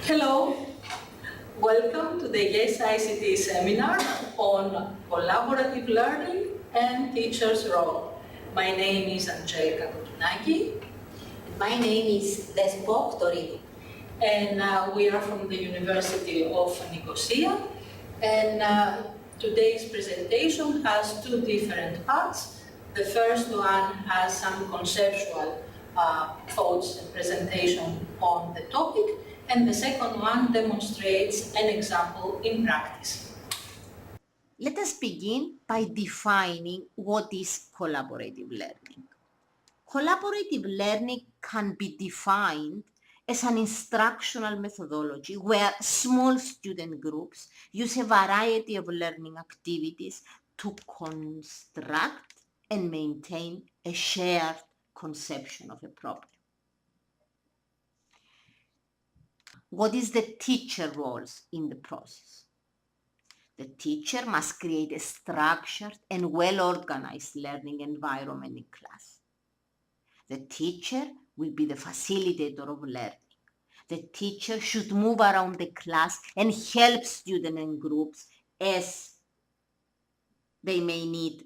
Hello, welcome to the Yes ICT seminar on collaborative learning and teacher's role. My name is Angelica Kotunaki. My name is Lesbo Torino. And we are from the University of Nicosia. And today's presentation has two different parts. The first one has some conceptual thoughts and presentation on the topic, and the second one demonstrates an example in practice. Let us begin by defining what is collaborative learning. Collaborative learning can be defined as an instructional methodology where small student groups use a variety of learning activities to construct and maintain a shared conception of a problem. What is the teacher roles in the process? The teacher must create a structured and well-organized learning environment in class. The teacher will be the facilitator of learning. The teacher should move around the class and help students and groups as they may need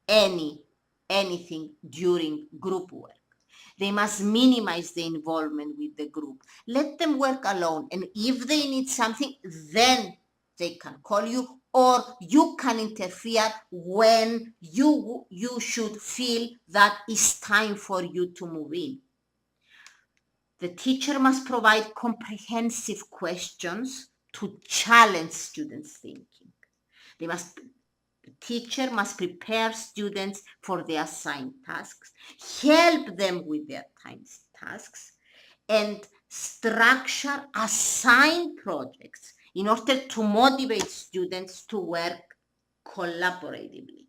anything during group work. They must minimize the involvement with the group. Let them work alone. And if they need something, then they can call you, or you can interfere when you should feel that it's time for you to move in. The teacher must provide comprehensive questions to challenge students' thinking. The teacher must prepare students for their assigned tasks, help them with their tasks, and structure assigned projects in order to motivate students to work collaboratively.